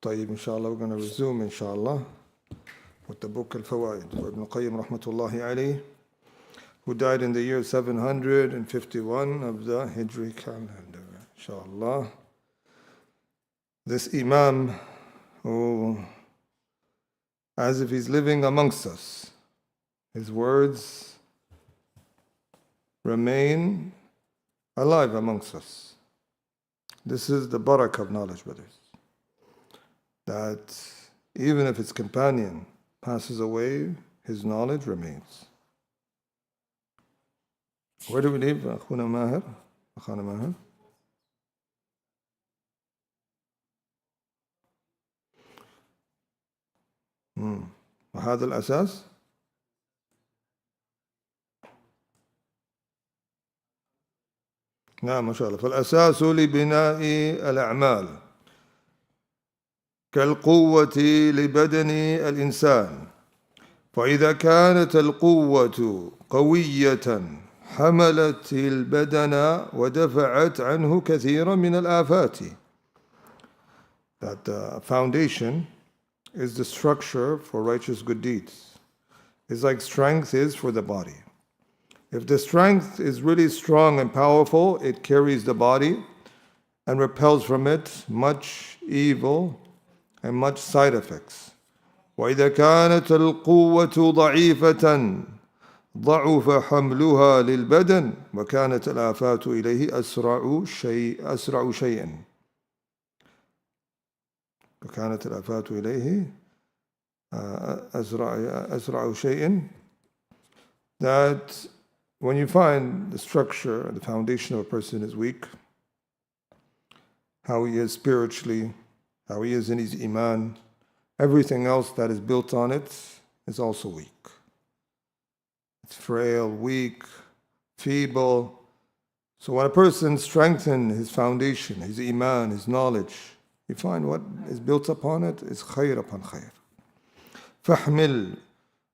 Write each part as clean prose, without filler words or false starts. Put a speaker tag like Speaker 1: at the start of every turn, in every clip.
Speaker 1: طيب inshallah we're going to resume inshallah with the book Al-Fawa'id for Ibn Qayyim rahmatullahi alayhi, who died in the year 751 of the Hijri calendar. Inshallah, this Imam who, as if he's living amongst us, his words remain alive amongst us. This is the barakah of knowledge, brothers. That even if its companion passes away, his knowledge remains. Where do we leave? Akhuna Mahir? Akhana Mahir? وهذا الأساس نعم ما شاء الله. فالأساس لبناء الأعمال كالقوة لبدن الإنسان، فإذا كانت القوة قوية حملت البدن ودفعت عنه كثيرا من الآفات. That the foundation is the structure for righteous good deeds. It's like strength is for the body. If the strength is really strong and powerful, it carries the body and repels from it much evil and much side effects. وإذا كانت القوة ضعيفة ضعف حملها للبدن وكانت الآفات إليه أسرع شيء. وكانت الآفات إليه أسرع شيء. That when you find the structure, the foundation of a person is weak, how he is spiritually, how he is in his iman, everything else that is built on it is also weak. It's frail, weak, feeble. So when a person strengthens his foundation, his iman, his knowledge, you find what is built upon it is khayr upon khayr. فاحمل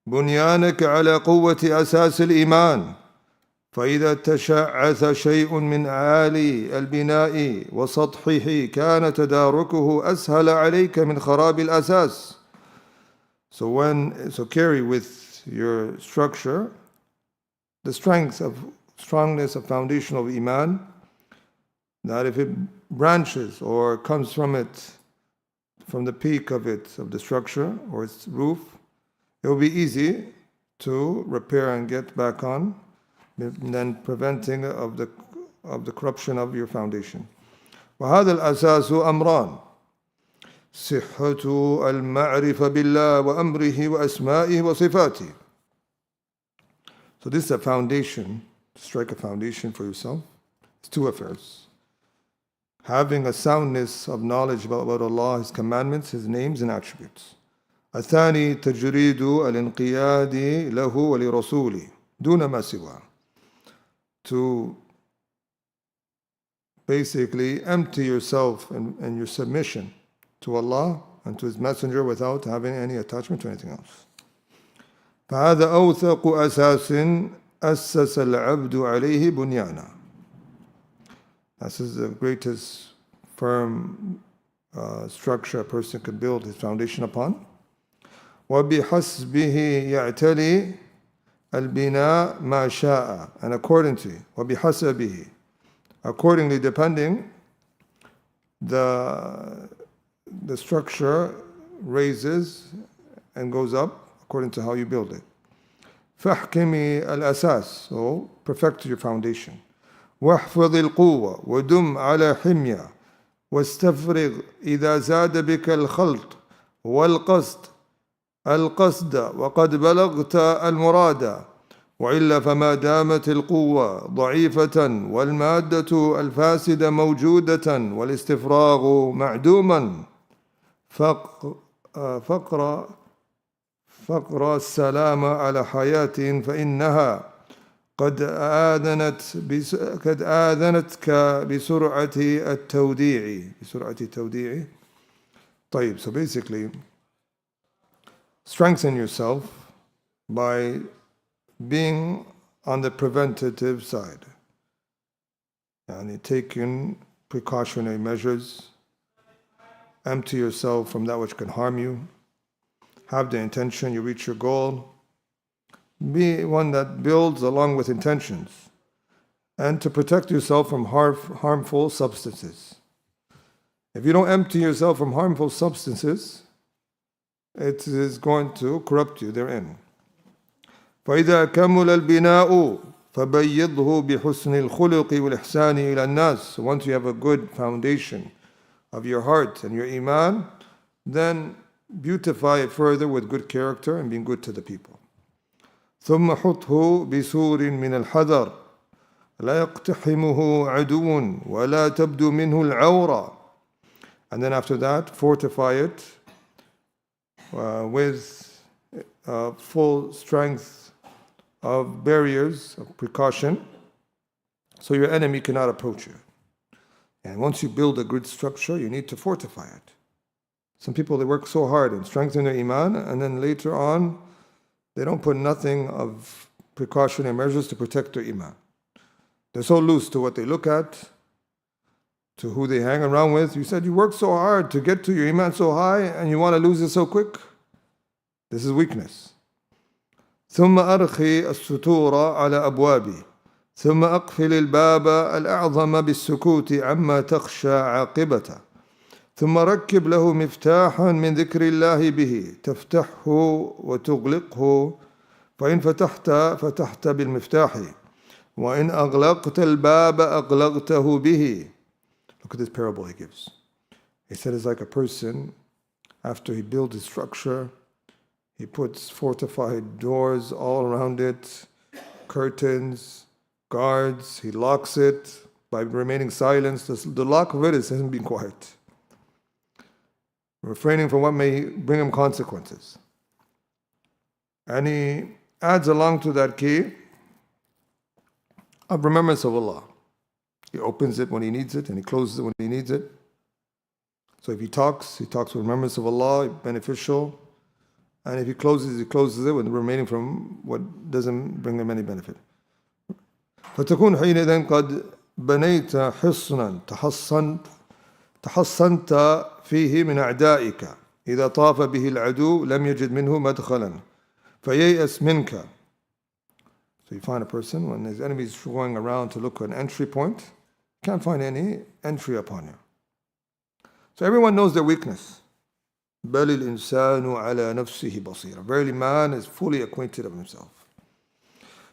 Speaker 1: بنيانك على قوة أساس الإيمان، فإذا تشعث شيء من عالي البناء وسطحه كان تداركه أسهل عليك من خراب الأساس. So carry with your structure the strongness of foundation of Iman, that if it branches or comes from the peak of the structure or its roof, it will be easy to repair and get back on, then preventing of the corruption of your foundation. وهذا الأساس أمران: صحة المعرفة بالله وأمره وأسمائه وصفاته. So this is a foundation, to strike a foundation for yourself. It's two affairs: having a soundness of knowledge about Allah, His commandments, His names and attributes. الثاني تجريد الانقياد له ولرسوله دون ما سواه. To basically empty yourself and your submission to Allah and to His Messenger without having any attachment to anything else. فهذا أوثق أساس أسس العبد عليه بنيانا. This is the greatest firm structure a person can build his foundation upon. وبحسبه يعتلي البناء ما شاء, and وبحسبه, accordingly, depending, the structure raises and goes up according to how you build it. فاحكمي الأساس, so perfect your foundation. واحفظ القوة ودم على حمية واستفرغ إذا زاد بك الخلط القصد وقد بلغت المراد، وإلا فما دامت القوة ضعيفة والمادة الفاسدة موجودة والاستفراغ معدوما فقر السلام على حياة فإنها قد آذنتك بسرعة التوديع. طيب, so basically, strengthen yourself by being on the preventative side, and taking precautionary measures empty yourself from that which can harm you. Have the intention, you reach your goal. Be one that builds along with intentions. And to protect yourself from harmful substances. If you don't empty yourself from harmful substances, it is going to corrupt you therein. فإذا كمل البناء فبيضه بحسن الخلق والإحسان إلى الناس. So once you have a good foundation of your heart and your iman, then beautify it further with good character and being good to the people. ثم حطه بسور من الحذر لا يقتحمه عدو ولا تبدو منه العورة. And then after that, fortify it with full strength of barriers of precaution, so your enemy cannot approach you. And once you build a good structure, you need to fortify it. Some people, they work so hard and strengthen their iman, and then later on, they don't put nothing of precautionary measures to protect their iman. They're so loose to what they look at, to who they hang around with. You said you work so hard to get to your iman so high, and you want to lose it so quick. This is weakness. ثم أرخي الستور على أبوابي ثم أقفل الباب الأعظم بالسكوت عما تخشى عاقبته ثم ركب له مفتاحا من ذكر الله به تفتحه وتغلقه فإن فتحت بالمفتاح وإن أغلقت الباب أغلقته به. Look at this parable he gives. He said it's like a person, after he builds his structure, he puts fortified doors all around it, curtains, guards, he locks it by remaining silent. The lock of it is him being quiet, refraining from what may bring him consequences. And he adds along to that key of remembrance of Allah. He opens it when he needs it, and he closes it when he needs it. So if he talks with remembrance of Allah, beneficial. And if he closes it with remaining from what doesn't bring him any benefit. فتكون حينئذ قد بنيت حصنا تحصنت فيه من أعدائك إذا طاف به العدو لم يجد منه مدخلا فييأس منك. So you find a person, when his enemy is going around to look for an entry point, can't find any entry upon you. So everyone knows their weakness. بل الإنسان على نفسه بصيرة. Verily, man is fully acquainted of himself.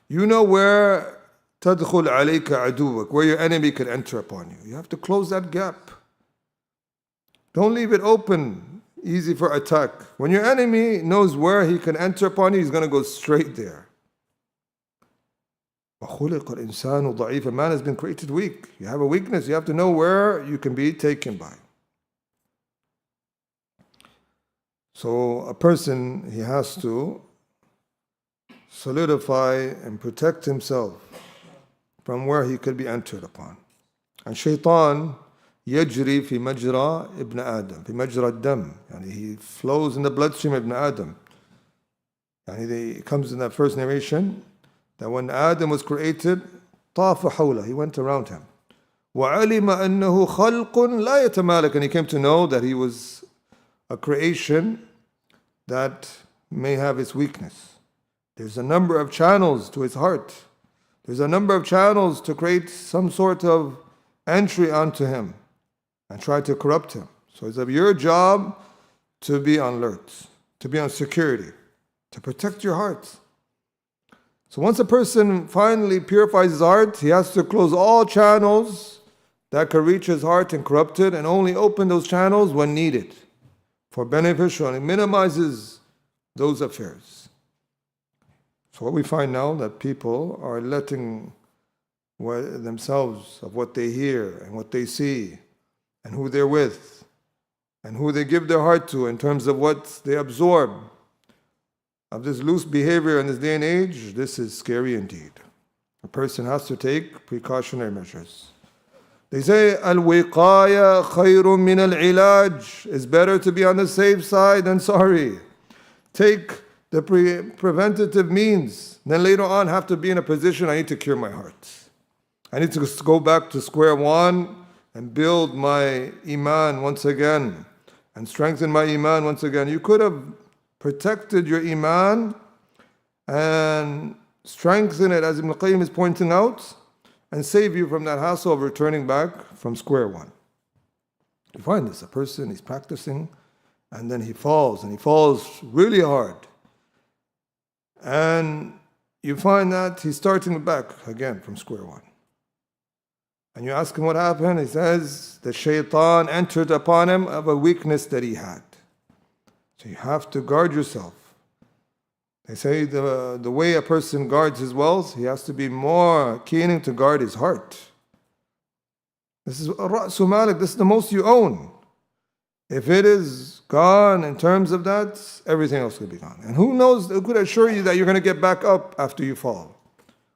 Speaker 1: You know where تدخل عليك عدوك, where your enemy can enter upon you. You have to close that gap. Don't leave it open, easy for attack. When your enemy knows where he can enter upon you, he's going to go straight there. وخلق الإنسان ضعيفا. Man has been created weak. You have a weakness, you have to know where you can be taken by. So a person, he has to solidify and protect himself from where he could be entered upon. And shaitan يجري في مجرى ابن آدم في مجرى الدم. يعني he flows in the bloodstream of Ibn Adam. يعني it comes in that first narration that when Adam was created, طاف حوله, he went around him. وعلم أنه خلق لا يتمالك, and he came to know that he was a creation that may have its weakness. There's a number of channels to his heart. There's a number of channels to create some sort of entry onto him and try to corrupt him. So it's your job to be on alert, to be on security, to protect your heart. So once a person finally purifies his heart, he has to close all channels that could reach his heart and corrupt it, and only open those channels when needed for beneficial, and it minimizes those affairs. So what we find now, that people are letting themselves of what they hear and what they see and who they're with and who they give their heart to in terms of what they absorb of this loose behavior in this day and age. This is scary indeed. A person has to take precautionary measures. They say, al-wiqaya khayrun min al-ilaj. It's better to be on the safe side than sorry. Take the preventative means. Then later on have to be in a position, I need to cure my heart. I need to go back to square one and build my iman once again and strengthen my iman once again. You could have protected your iman and strengthen it, as Ibn Qayyim is pointing out, and save you from that hassle of returning back from square one. You find this, a person, he's practicing, and then he falls really hard. And you find that he's starting back again from square one. And you ask him what happened, he says, the shaitan entered upon him of a weakness that he had. So you have to guard yourself. They say the way a person guards his wealth, he has to be more keen to guard his heart. This is Ra'su Malik, this is the most you own. If it is gone in terms of that, everything else will be gone. And who knows, who could assure you that you're going to get back up after you fall?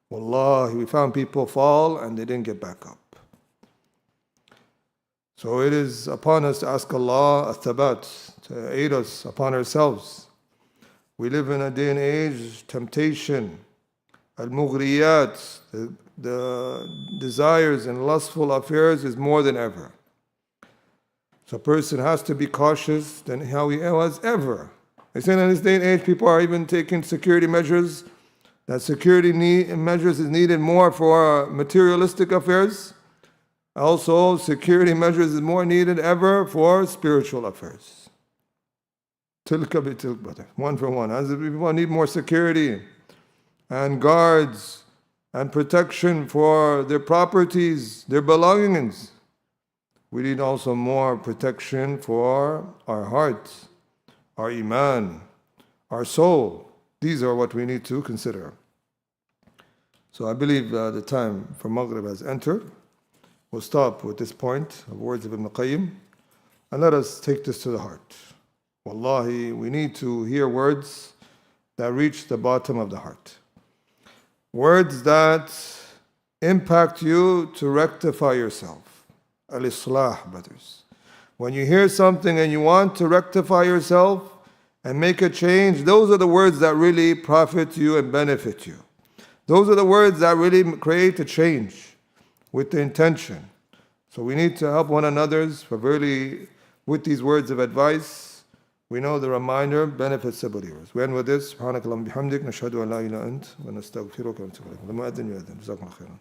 Speaker 1: Wallahi, we found people fall and they didn't get back up. So it is upon us to ask Allah al-thabat, to aid us upon ourselves. We live in a day and age, temptation, al-mughriyat, the desires and lustful affairs is more than ever. So a person has to be cautious than how he was ever. They say in this day and age, people are even taking security measures. That security measures is needed more for materialistic affairs. Also, security measures is more needed ever for spiritual affairs. Tilka bi tilka, one for one. As if people need more security and guards and protection for their properties, their belongings. We need also more protection for our hearts, our iman, our soul. These are what we need to consider. So I believe the time for Maghrib has entered. We'll stop with this point of words of Ibn Qayyim and let us take this to the heart. Wallahi, we need to hear words that reach the bottom of the heart. Words that impact you to rectify yourself. Al-Islah, brothers. When you hear something and you want to rectify yourself and make a change, those are the words that really profit you and benefit you. Those are the words that really create a change with the intention. So we need to help one another for really with these words of advice. We know the reminder benefits the believers. We end with this. Subhanakallahumma bihamdik, nashhadu an la ilaha illa ant, wa nastaghfiruka wa natubu ilayk. The mu'adhdhin yu'adhdhin. Jazakumullah khairan.